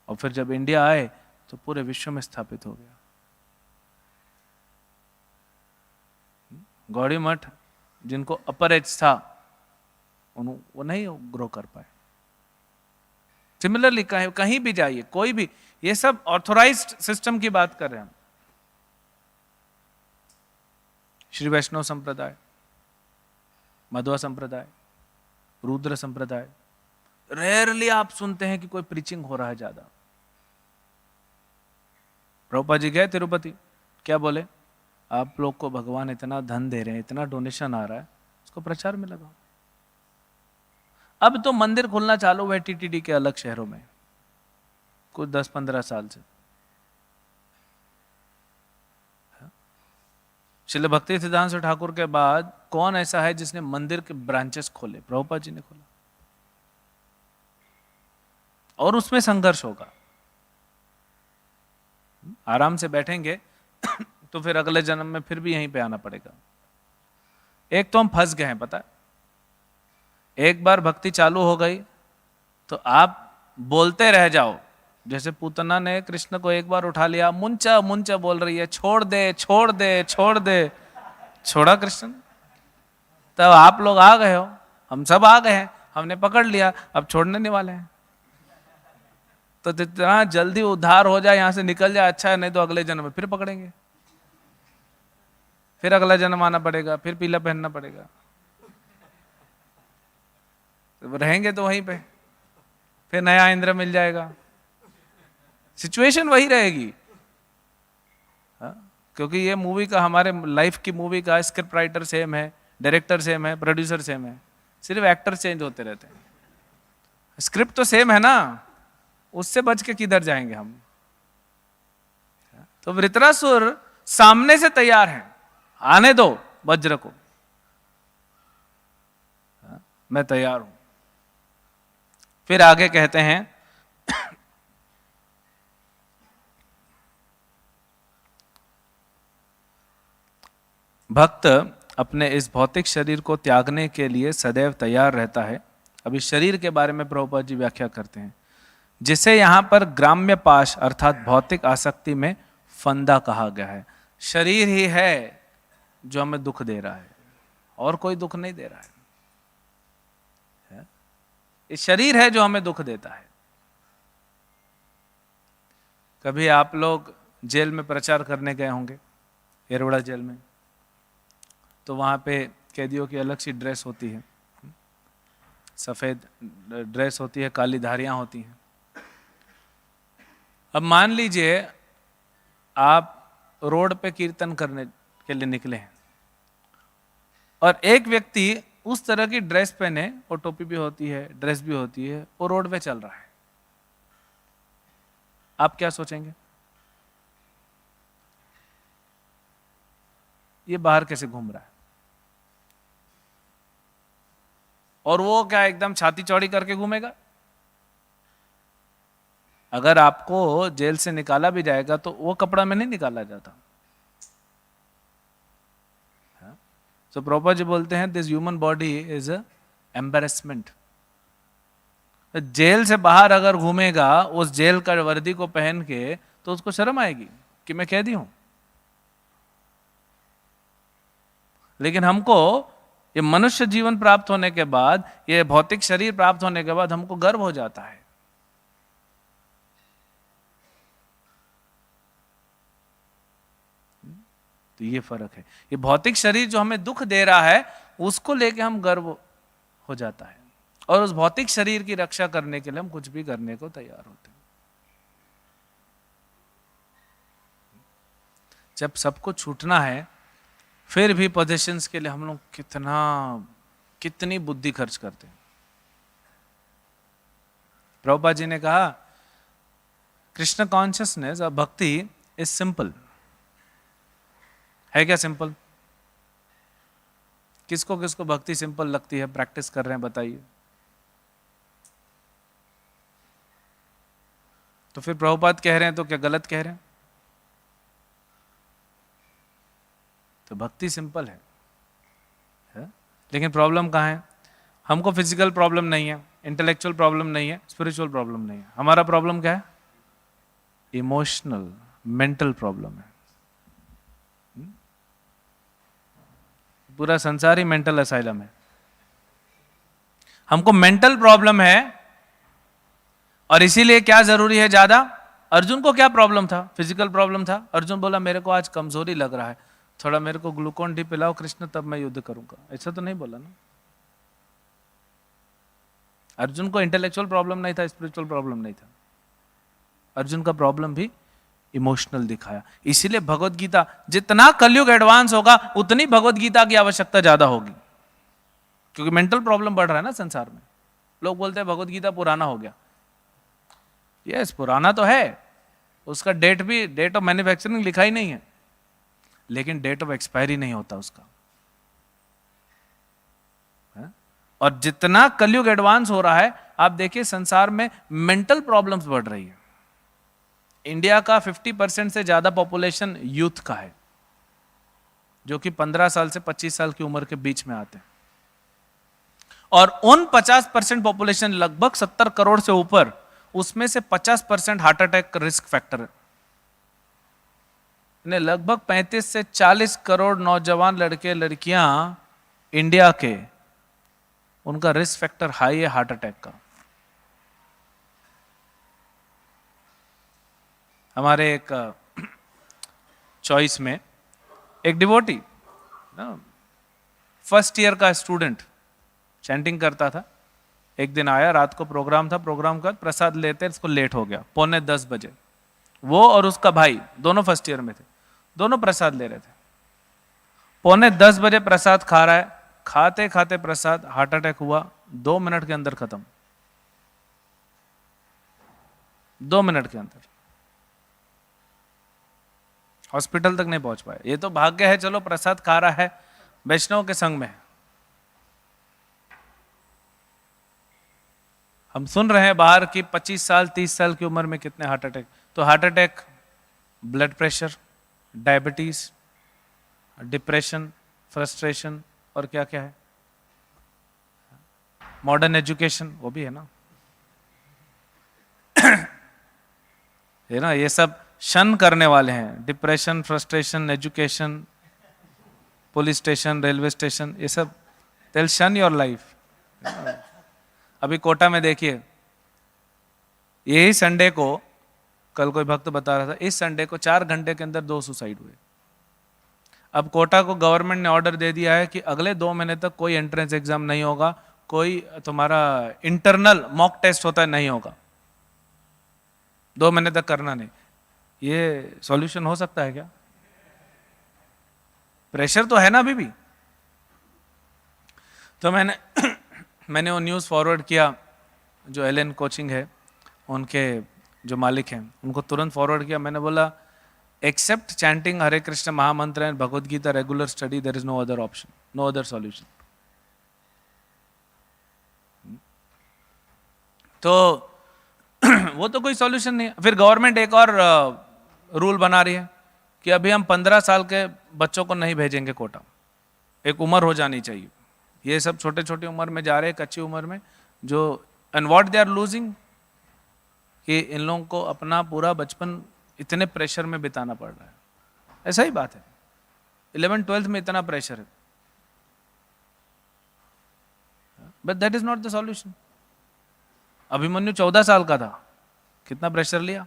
और फिर जब इंडिया आए तो पूरे विश्व में स्थापित हो गया। गौड़ी मठ जिनको अपर एज था, वो नहीं ग्रो कर पाए। सिमिलरली कहीं भी जाइए, कोई भी, ये सब ऑथोराइज्ड सिस्टम की बात कर रहे हैं हम। श्री वैष्णव संप्रदाय, मध्वा संप्रदाय, रुद्र संप्रदाय, रेयरली आप सुनते हैं कि कोई प्रीचिंग हो रहा है ज्यादा। प्रभुपाद जी गए तिरुपति, क्या बोले? आप लोग को भगवान इतना धन दे रहे हैं, इतना डोनेशन आ रहा है, उसको प्रचार में लगाओ। अब तो मंदिर खुलना चालू हुए टीटीडी के अलग शहरों में, कुछ 10-15 साल से। श्रील भक्ति सिद्धांत ठाकुर के बाद कौन ऐसा है जिसने मंदिर के ब्रांचेस खोले? प्रभुपाद जी ने खोला। और उसमें संघर्ष होगा। आराम से बैठेंगे तो फिर अगले जन्म में फिर भी यहीं पे आना पड़ेगा। एक तो हम फंस गए हैं, पता है? एक बार भक्ति चालू हो गई तो आप बोलते रह जाओ। जैसे पूतना ने कृष्ण को एक बार उठा लिया, मुंचा मुंचा बोल रही है, छोड़ दे छोड़ दे छोड़ दे, छोड़ा कृष्ण। तब आप लोग आ गए हो, हम सब आ गए हैं, हमने पकड़ लिया, अब छोड़ने नहीं वाले हैं। तो जितना जल्दी उद्धार हो जाए, यहां से निकल जाए अच्छा है, नहीं तो अगले जन्म में फिर पकड़ेंगे, फिर अगला जन्म आना पड़ेगा, फिर पीला पहनना पड़ेगा, तो रहेंगे तो वहीं पे, फिर नया इंद्र मिल जाएगा, सिचुएशन वही रहेगी। क्योंकि ये मूवी का, हमारे लाइफ की मूवी का स्क्रिप्ट राइटर सेम है, डायरेक्टर सेम है, प्रोड्यूसर सेम है, सिर्फ एक्टर चेंज होते रहते हैं। स्क्रिप्ट तो सेम है ना, उससे बच के किधर जाएंगे हम? तो वृत्रासुर सामने से तैयार है, आने दो वज्र को, मैं तैयार हूं। फिर आगे कहते हैं भक्त अपने इस भौतिक शरीर को त्यागने के लिए सदैव तैयार रहता है। अभी शरीर के बारे में प्रभुपाद जी व्याख्या करते हैं, जिसे यहां पर ग्राम्य पाश अर्थात भौतिक आसक्ति में फंदा कहा गया है। शरीर ही है जो हमें दुख दे रहा है, और कोई दुख नहीं दे रहा है। ये शरीर है जो हमें दुख देता है। कभी आप लोग जेल में प्रचार करने गए होंगे, येरवड़ा जेल में, तो वहां पे कैदियों की अलग सी ड्रेस होती है, सफ़ेद ड्रेस होती है, काली धारियां होती हैं। अब मान लीजिए आप रोड पे कीर्तन करने के लिए निकले हैं और एक व्यक्ति उस तरह की ड्रेस पहने, और टोपी भी होती है, ड्रेस भी होती है, वो रोड पे चल रहा है, आप क्या सोचेंगे? ये बाहर कैसे घूम रहा है? और वो क्या एकदम छाती चौड़ी करके घूमेगा? अगर आपको जेल से निकाला भी जाएगा तो वो कपड़ा में नहीं निकाला जाता। सो प्रभुपाद जी बोलते हैं this human body is embarrassment. Jail से बाहर अगर घूमेगा उस जेल का वर्दी को पहन के, तो उसको शर्म आएगी कि मैं कैदी हूं। लेकिन हमको ये मनुष्य जीवन प्राप्त होने के बाद, ये भौतिक शरीर प्राप्त होने के बाद हमको गर्व हो जाता है। तो ये फर्क है। ये भौतिक शरीर जो हमें दुख दे रहा है उसको लेके हम गर्व हो जाता है, और उस भौतिक शरीर की रक्षा करने के लिए हम कुछ भी करने को तैयार होते हैं। जब सबको छूटना है फिर भी पोजीशंस के लिए हम लोग कितनी बुद्धि खर्च करते हैं। प्रभुपाद जी ने कहा कृष्ण कॉन्शियसनेस और भक्ति इज सिंपल। है क्या सिंपल? किसको किसको भक्ति सिंपल लगती है, प्रैक्टिस कर रहे हैं, बताइए। तो फिर प्रभुपाद कह रहे हैं तो क्या गलत कह रहे हैं? तो भक्ति सिंपल है? लेकिन प्रॉब्लम कहाँ है? हमको फिजिकल प्रॉब्लम नहीं है, इंटेलेक्चुअल प्रॉब्लम नहीं है, स्पिरिचुअल प्रॉब्लम नहीं है। हमारा प्रॉब्लम क्या है? इमोशनल, मेंटल प्रॉब्लम है। पूरा संसार ही मेंटल असाइलम है। हमको मेंटल प्रॉब्लम है, और इसीलिए क्या जरूरी है ज्यादा? अर्जुन को क्या प्रॉब्लम था? फिजिकल प्रॉब्लम था। अर्जुन बोला मेरे को आज कमजोरी लग रहा है, थोड़ा मेरे को ग्लूकोन डी पिलाओ कृष्ण, तब मैं युद्ध करूंगा। ऐसा तो नहीं बोला ना। अर्जुन को इंटेलेक्चुअल प्रॉब्लम नहीं था, स्पिरिचुअल प्रॉब्लम नहीं था। अर्जुन का प्रॉब्लम भी इमोशनल दिखाया। इसीलिए भगवत गीता, जितना कलयुग एडवांस होगा उतनी भगवत गीता की आवश्यकता ज्यादा होगी, क्योंकि मेंटल प्रॉब्लम बढ़ रहा है ना संसार में। लोग बोलते हैं भगवत गीता पुराना हो गया। यस, पुराना तो है, उसका डेट ऑफ मैन्युफैक्चरिंग लिखा ही नहीं है, लेकिन डेट ऑफ एक्सपायरी नहीं होता उसका। और जितना कलयुग एडवांस हो रहा है, आप देखिए संसार में मेंटल प्रॉब्लम्स बढ़ रही है। इंडिया का 50% से ज्यादा पॉपुलेशन यूथ का है, जो कि 15 साल से 25 साल की उम्र के बीच में आते हैं। और उन 50% पॉपुलेशन, लगभग 70 करोड़ से ऊपर, उसमें से 50% हार्ट अटैक का रिस्क फैक्टर है। लगभग 35 से 40 करोड़ नौजवान लड़के लड़कियां इंडिया के, उनका रिस्क फैक्टर हाई है हार्ट अटैक का। हमारे एक चॉइस में एक डिवोटी, फर्स्ट ईयर का स्टूडेंट, चैंटिंग करता था। एक दिन आया, रात को प्रोग्राम था, प्रोग्राम का प्रसाद लेते इसको लेट हो गया, 9:45 बजे। वो और उसका भाई दोनों फर्स्ट ईयर में थे, दोनों प्रसाद ले रहे थे। 9:45 बजे प्रसाद खा रहा है, खाते खाते प्रसाद हार्ट अटैक हुआ, 2 मिनट के अंदर खत्म। 2 मिनट के अंदर हॉस्पिटल तक नहीं पहुंच पाए। ये तो भाग्य है, चलो प्रसाद खा रहा है, वैष्णव के संग में है। हम सुन रहे हैं बाहर की 25 साल 30 साल की उम्र में कितने हार्ट अटैक। तो heart attack, blood pressure, diabetes, depression, frustration, और क्या क्या है, मॉडर्न एजुकेशन, वो भी है ना। है ना, ये सब शन करने वाले हैं। Depression, frustration, education, police station, railway station, ये सब they'll शन योर लाइफ। अभी कोटा में देखिए, यही संडे को, कल कोई भक्त बता रहा था, इस संडे को 4 घंटे के अंदर 2 सुसाइड हुए। अब कोटा को गवर्नमेंट ने ऑर्डर दे दिया है कि अगले 2 महीने तक कोई एंट्रेंस एग्जाम नहीं होगा, कोई तुम्हारा इंटरनल मॉक टेस्ट होता है नहीं होगा, 2 महीने तक करना नहीं। ये सॉल्यूशन हो सकता है क्या? प्रेशर तो है ना अभी भी। तो मैंने वो न्यूज़ फॉरवर्ड किया, जो एलएन कोचिंग है उनके जो मालिक हैं उनको तुरंत फॉरवर्ड किया। मैंने बोला एक्सेप्ट चैंटिंग हरे कृष्ण महामंत्र and Bhagavad Gita regular study, there is no other option, no other solution. तो वो तो कोई सॉल्यूशन नहीं है। फिर गवर्नमेंट एक और रूल बना रही है कि अभी हम 15 साल के बच्चों को नहीं भेजेंगे कोटा, एक उम्र हो जानी चाहिए। ये सब छोटे छोटे उम्र में जा रहे हैं, कच्ची उम्र में, जो and what they are losing, कि इन लोगों को अपना पूरा बचपन इतने प्रेशर में बिताना पड़ रहा है। ऐसा ही बात है, 11th-12th में इतना प्रेशर है, but that is not the solution. Abhimanyu 14 साल का था, कितना प्रेशर लिया।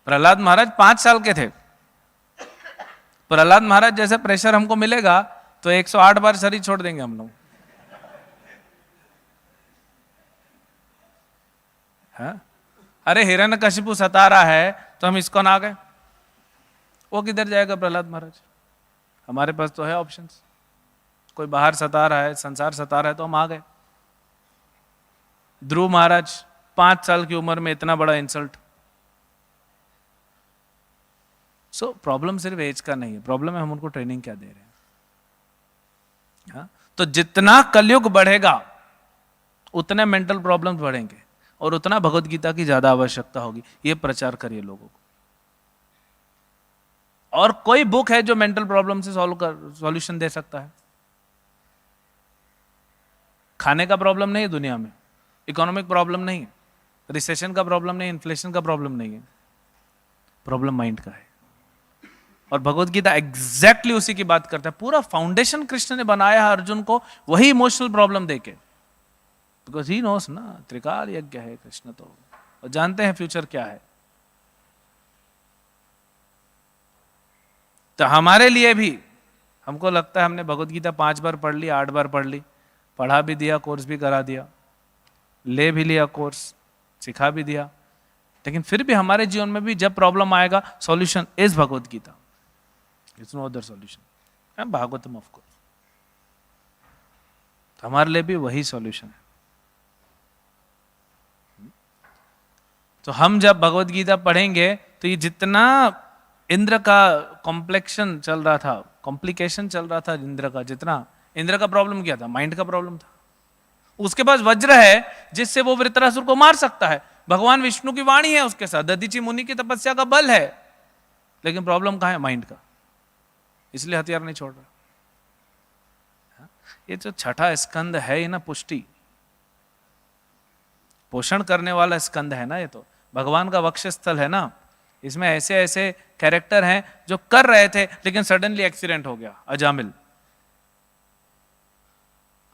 प्रहलाद महाराज 5 साल के थे। प्रहलाद महाराज जैसे प्रेशर हमको मिलेगा तो 108 बार शरीर छोड़ देंगे हम लोग। हाँ? अरे हिरण्यकशिपु सता रहा है तो हम इसको ना गए, वो किधर जाएगा प्रहलाद महाराज? हमारे पास तो है ऑप्शंस। कोई बाहर सता रहा है, संसार सता रहा है तो हम आ गए। ध्रुव महाराज 5 साल की उम्र में इतना बड़ा इंसल्ट। सो प्रॉब्लम सिर्फ एज का नहीं है, प्रॉब्लम है हम उनको ट्रेनिंग क्या दे रहे हैं। हाँ? तो जितना कलयुग बढ़ेगा उतने मेंटल प्रॉब्लम्स बढ़ेंगे और उतना भगवत गीता की ज्यादा आवश्यकता होगी। ये प्रचार करिए लोगों को। और कोई बुक है जो मेंटल प्रॉब्लम से सॉल्यूशन दे सकता है? खाने का प्रॉब्लम नहीं है दुनिया में, इकोनॉमिक प्रॉब्लम नहीं है, रिसेशन का प्रॉब्लम नहीं है, इन्फ्लेशन का प्रॉब्लम नहीं है, प्रॉब्लम माइंड का है। और भगवत गीता एग्जैक्टली उसी की बात करता है। पूरा फाउंडेशन कृष्ण ने बनाया है अर्जुन को वही इमोशनल प्रॉब्लम देके, बिकॉज ही नोस ना, त्रिकाल यज्ञ है कृष्ण तो, और जानते हैं फ्यूचर क्या है। तो हमारे लिए भी, हमको लगता है हमने भगवत गीता 5 बार पढ़ ली, 8 बार पढ़ ली, पढ़ा भी दिया, कोर्स भी करा दिया, ले भी लिया कोर्स, सिखा भी दिया, लेकिन फिर भी हमारे जीवन में भी जब प्रॉब्लम आएगा, solution is Bhagavad Gita, it's no other solution. Bhagavatam of course, तो हमारे लिए भी वही सॉल्यूशन है। तो हम जब भगवत गीता पढ़ेंगे तो ये जितना इंद्र का कॉम्प्लेक्शन चल रहा था, कॉम्प्लिकेशन चल रहा था इंद्र का, जितना इंद्र का प्रॉब्लम क्या था, माइंड का प्रॉब्लम था। उसके पास वज्र है जिससे वो वृत्रासुर को मार सकता है, भगवान विष्णु की वाणी है उसके साथ, दधीचि मुनि की तपस्या का बल है, लेकिन प्रॉब्लम कहां है? माइंड का। इसलिए हथियार नहीं छोड़ रहा। ये जो छठा स्कंद है ये ना पुष्टि पोषण करने वाला स्कंद है ना, ये तो भगवान का वक्षस्थल है ना। इसमें ऐसे ऐसे कैरेक्टर हैं जो कर रहे थे लेकिन सडनली एक्सीडेंट हो गया, अजामिल,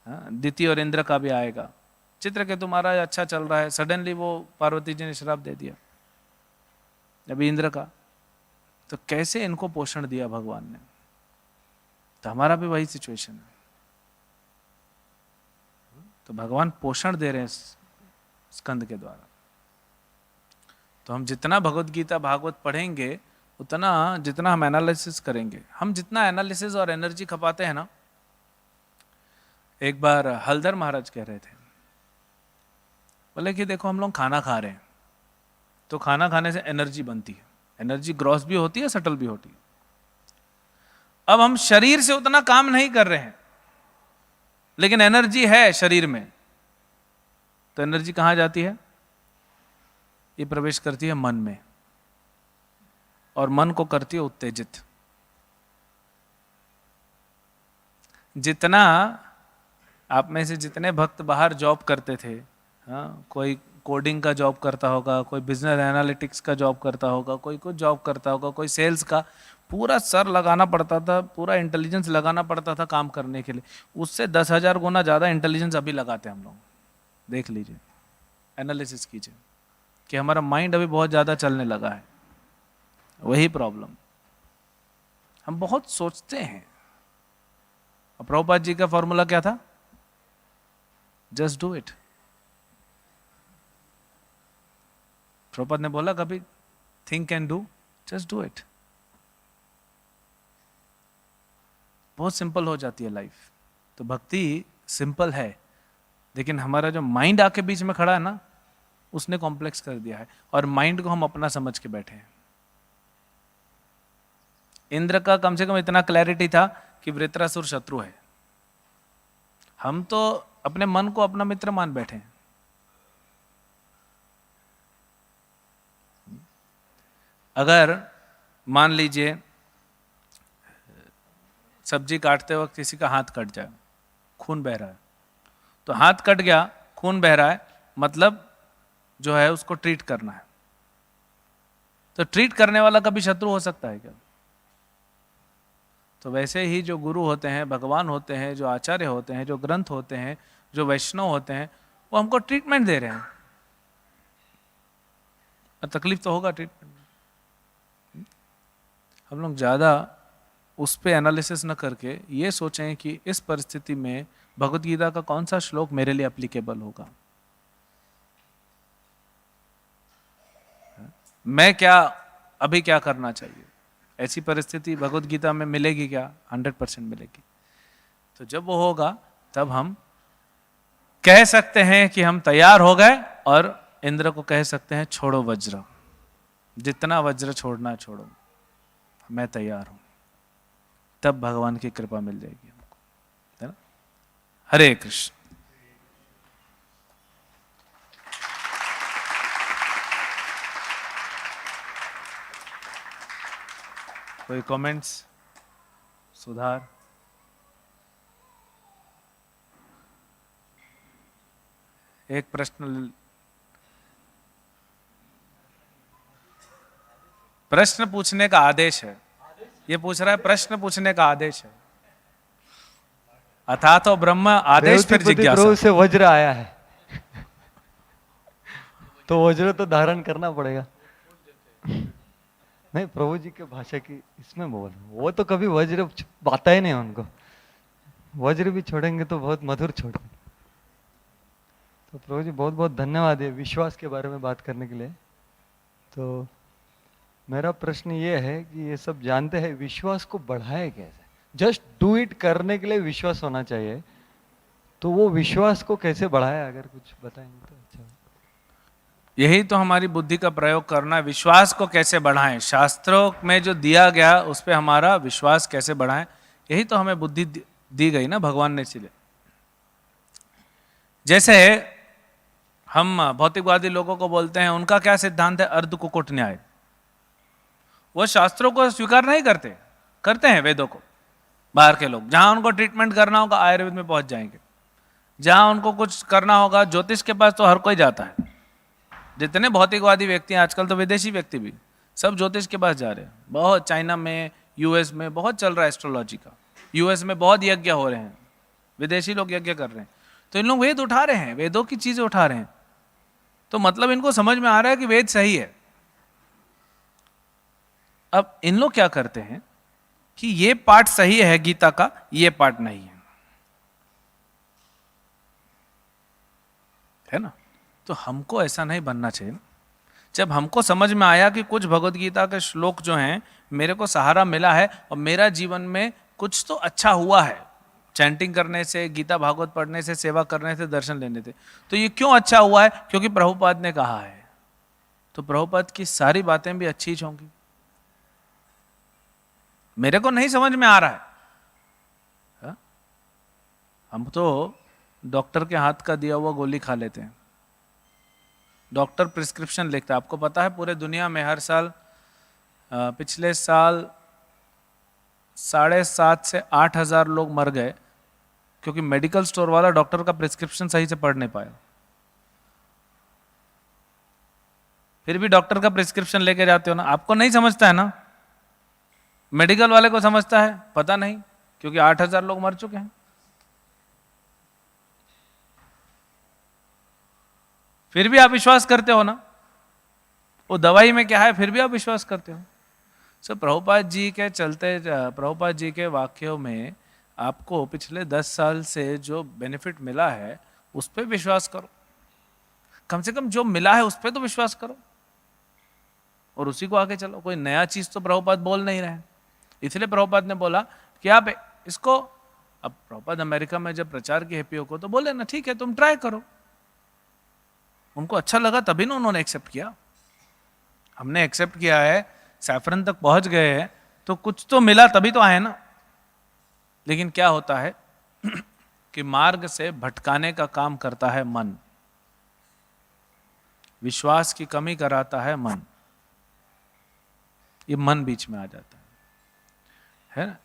दिति और इंद्र का भी आएगा। चित्रकेतु महाराज अच्छा चल रहा है, सडनली वो पार्वती जी ने श्राप दे दिया, अभी इंद्र का। तो कैसे इनको पोषण दिया भगवान ने? तो हमारा भी वही सिचुएशन है। तो भगवान पोषण दे रहे हैं स्कंद के द्वारा। तो हम जितना भगवत गीता भागवत पढ़ेंगे उतना, जितना हम एनालिसिस करेंगे, हम जितना एनालिसिस और एनर्जी खपाते हैं ना। एक बार हलधर महाराज कह रहे थे, बोले कि देखो हम लोग खाना खा रहे हैं तो खाना खाने से एनर्जी बनती है, एनर्जी ग्रॉस भी होती है, सटल भी होती है। अब हम शरीर से उतना काम नहीं कर रहे हैं लेकिन एनर्जी है शरीर में, तो एनर्जी कहां जाती है? ये प्रवेश करती है मन में, और मन को करती है उत्तेजित। जितना आप में से जितने भक्त बाहर जॉब करते थे, हाँ, कोई कोडिंग का जॉब करता होगा, कोई बिजनेस एनालिटिक्स का जॉब करता होगा, कोई कुछ जॉब करता होगा, कोई सेल्स का, पूरा सर लगाना पड़ता था, पूरा इंटेलिजेंस लगाना पड़ता था काम करने के लिए। उससे 10,000 गुना ज़्यादा इंटेलिजेंस अभी लगाते हैं हम लोग। देख लीजिए, एनालिसिस कीजिए कि हमारा माइंड अभी बहुत ज़्यादा चलने लगा है। वही प्रॉब्लम, हम बहुत सोचते हैं। और प्रभुपाद जी का फॉर्मूला क्या था? Just do it. प्रभुपाद ने बोला कभी think and do, just do it. बहुत सिंपल हो जाती है लाइफ। तो भक्ति सिंपल है, लेकिन हमारा जो माइंड आके बीच में खड़ा है ना, उसने कॉम्प्लेक्स कर दिया है, और माइंड को हम अपना समझ के बैठे हैं। इंद्र का कम से कम इतना क्लैरिटी था कि वृत्रासुर शत्रु है। हम तो अपने मन को अपना मित्र मान बैठे हैं। अगर मान लीजिए सब्जी काटते वक्त किसी का हाथ कट जाए, खून बह रहा है, तो हाथ कट गया, खून बह रहा है, मतलब जो है उसको ट्रीट करना है। तो ट्रीट करने वाला कभी शत्रु हो सकता है क्या? तो वैसे ही जो गुरु होते हैं, भगवान होते हैं, जो आचार्य होते हैं, जो ग्रंथ होते हैं, जो वैष्णव होते हैं, वो हमको ट्रीटमेंट दे रहे हैं। और तकलीफ तो होगा ट्रीटमेंट। हम लोग ज़्यादा उस पर एनालिसिस न करके ये सोचें कि इस परिस्थिति में भगवत गीता का कौन सा श्लोक मेरे लिए एप्लीकेबल होगा, मैं क्या अभी क्या करना चाहिए। ऐसी परिस्थिति भगवत गीता में मिलेगी क्या? 100% मिलेगी। तो जब वो होगा तब हम कह सकते हैं कि हम तैयार हो गए, और इंद्र को कह सकते हैं छोड़ो वज्र, जितना वज्र छोड़ना छोड़ो, मैं तैयार हूं। तब भगवान की कृपा मिल जाएगी हमको, है ना? हरे कृष्ण। कोई कमेंट्स, सुधार? एक प्रश्न पूछने का आदेश है। ये पूछ रहा है, प्रश्न पूछने का आदेश है। अथा तो ब्रह्म आदेश फिर जिज्ञासा। प्रभु से वज्र आया है तो वज्र तो धारण करना पड़ेगा। नहीं, प्रभु जी के भाषा की इसमें बोल, वो तो कभी वज्र आता ही नहीं उनको। वज्र भी छोड़ेंगे तो बहुत मधुर छोड़ेंगे। तो प्रभु जी बहुत बहुत धन्यवाद है विश्वास के बारे में बात करने के लिए। तो मेरा प्रश्न ये है कि ये सब जानते हैं, विश्वास को बढ़ाए कैसे? जस्ट डू इट करने के लिए विश्वास होना चाहिए, तो वो विश्वास को कैसे बढ़ाए? अगर कुछ बताएंगे तो अच्छा। यही तो हमारी बुद्धि का प्रयोग करना है। विश्वास को कैसे बढ़ाएं, शास्त्रों में जो दिया गया उस पर हमारा विश्वास कैसे बढ़ाएं, यही तो हमें बुद्धि दी गई ना भगवान ने। इसलिए जैसे हम भौतिकवादी लोगों को बोलते हैं, उनका क्या सिद्धांत है? अर्ध कुकुट न्याय। वो शास्त्रों को स्वीकार नहीं करते, करते हैं वेदों को। बाहर के लोग जहां उनको ट्रीटमेंट करना होगा आयुर्वेद में पहुंच जाएंगे, जहां उनको कुछ करना होगा ज्योतिष के पास तो हर कोई जाता है। जितने भौतिकवादी व्यक्ति हैं आजकल, तो विदेशी व्यक्ति भी सब ज्योतिष के पास जा रहे हैं। बहुत चाइना में, यूएस में बहुत चल रहा है एस्ट्रोलॉजी का। यूएस में बहुत यज्ञ हो रहे हैं, विदेशी लोग यज्ञ कर रहे हैं। तो इन लोग वेद उठा रहे हैं, वेदों की चीजें उठा रहे हैं। तो मतलब इनको समझ में आ रहा है कि वेद सही है। अब इन लोग क्या करते हैं कि ये पार्ट सही है गीता का, ये पार्ट नहीं है ना? तो हमको ऐसा नहीं बनना चाहिए। जब हमको समझ में आया कि कुछ भगवत गीता के श्लोक जो हैं मेरे को सहारा मिला है, और मेरा जीवन में कुछ तो अच्छा हुआ है, चैंटिंग करने से, गीता भागवत पढ़ने से, सेवा करने से, दर्शन लेने से। तो ये क्यों अच्छा हुआ है? क्योंकि प्रभुपाद ने कहा है। तो प्रभुपाद की सारी बातें भी अच्छी ही होंगी। मेरे को नहीं समझ में आ रहा है, हा? हम तो डॉक्टर के हाथ का दिया हुआ गोली खा लेते हैं। डॉक्टर प्रिस्क्रिप्शन लिखता है। आपको पता है पूरे दुनिया में हर साल पिछले साल 7,500 से 8,000 लोग मर गए, क्योंकि मेडिकल स्टोर वाला डॉक्टर का प्रिस्क्रिप्शन सही से पढ़ नहीं पाया। फिर भी डॉक्टर का प्रिस्क्रिप्शन लेके जाते हो ना, आपको नहीं समझता है ना, मेडिकल वाले को समझता है, पता नहीं, क्योंकि 8,000 लोग मर चुके हैं। फिर भी आप विश्वास करते हो ना, वो दवाई में क्या है, फिर भी आप विश्वास करते हो। सो प्रभुपाद जी के चलते, प्रभुपाद जी के वाक्यों में आपको पिछले 10 साल से जो बेनिफिट मिला है उस पर विश्वास करो। कम से कम जो मिला है उस पर तो विश्वास करो और उसी को आगे चलो। कोई नया चीज तो प्रभुपाद बोल नहीं रहे, इसलिए प्रभुपाद ने बोला कि आप इसको, अब प्रभुपाद अमेरिका में जब प्रचार की हैप्पी को तो बोले ना ठीक है तुम ट्राई करो, उनको अच्छा लगा तभी ना उन्होंने एक्सेप्ट किया। हमने एक्सेप्ट किया है, सैफरन तक पहुंच गए हैं तो कुछ तो मिला तभी तो आए ना। लेकिन क्या होता है कि मार्ग से भटकाने का काम करता है मन, विश्वास की कमी कराता है मन, ये मन बीच में आ जाता है ना।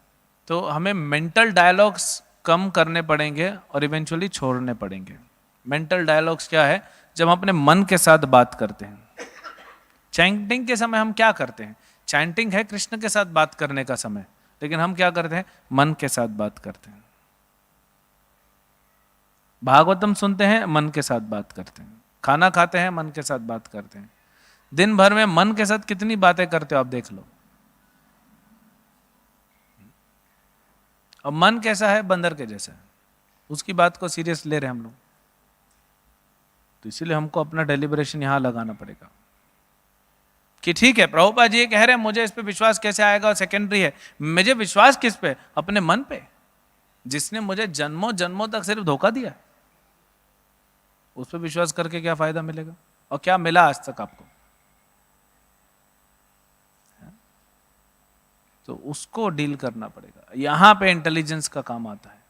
तो हमें मेंटल डायलॉग्स कम करने पड़ेंगे और इवेंचुअली छोड़ने पड़ेंगे। मेंटल डायलॉग्स क्या है? जब हम अपने मन के साथ बात करते हैं। चैंटिंग के समय हम क्या करते हैं? चैंटिंग है कृष्ण के साथ बात करने का समय, लेकिन हम क्या करते हैं? मन के साथ बात करते हैं। भागवतम सुनते हैं, मन के साथ बात करते हैं। खाना खाते हैं, मन के साथ बात करते हैं। दिन भर में मन के साथ कितनी बातें करते हो आप देख लो। और मन कैसा है? बंदर के जैसा है, उसकी बात को सीरियस ले रहे हैं हम लोग। तो इसीलिए हमको अपना डेलिब्रेशन यहां लगाना पड़ेगा कि ठीक है प्रभुपाद जी ये कह रहे हैं, मुझे इस पे विश्वास कैसे आएगा और सेकेंडरी है। मुझे विश्वास किस पे? अपने मन पे, जिसने मुझे जन्मों जन्मों तक सिर्फ धोखा दिया, उस पर विश्वास करके क्या फायदा मिलेगा? और क्या मिला आज तक आपको? तो उसको डील करना पड़ेगा। यहां पे इंटेलिजेंस का काम आता है।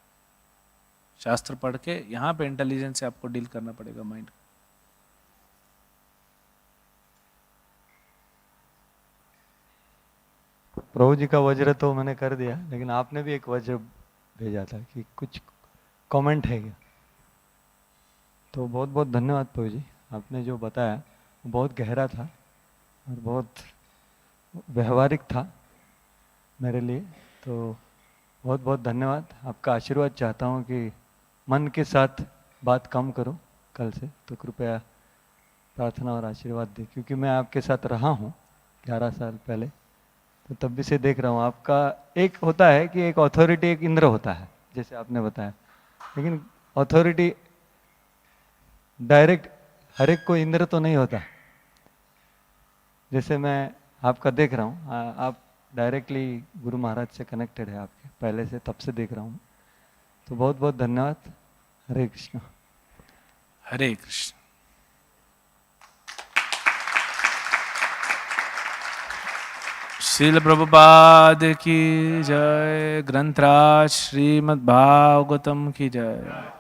शास्त्र पढ़ के यहां पे इंटेलिजेंस से आपको डील करना पड़ेगा माइंड। प्रभु जी का वज्र तो मैंने कर दिया, लेकिन आपने भी एक वज्र भेजा था कि कुछ कमेंट है क्या? तो बहुत बहुत धन्यवाद प्रभु जी, आपने जो बताया वो बहुत गहरा था और बहुत व्यवहारिक था मेरे लिए। तो बहुत बहुत धन्यवाद। आपका आशीर्वाद चाहता हूँ कि मन के साथ बात कम करो कल से, तो कृपया प्रार्थना और आशीर्वाद दे, क्योंकि मैं आपके साथ रहा हूँ 11 साल पहले, तो तब भी से देख रहा हूँ। आपका एक होता है कि एक अथॉरिटी, एक इंद्र होता है जैसे आपने बताया, लेकिन अथॉरिटी डायरेक्ट हर एक को इंद्र तो नहीं होता। जैसे मैं आपका देख रहा हूँ, आप डायरेक्टली गुरु महाराज से कनेक्टेड है, आपके पहले से, तब से देख रहा हूँ। तो बहुत बहुत धन्यवाद। हरे कृष्ण। हरे कृष्ण। श्रील प्रभुपाद की जय। ग्रंथराज श्रीमद् भागवतम की जय।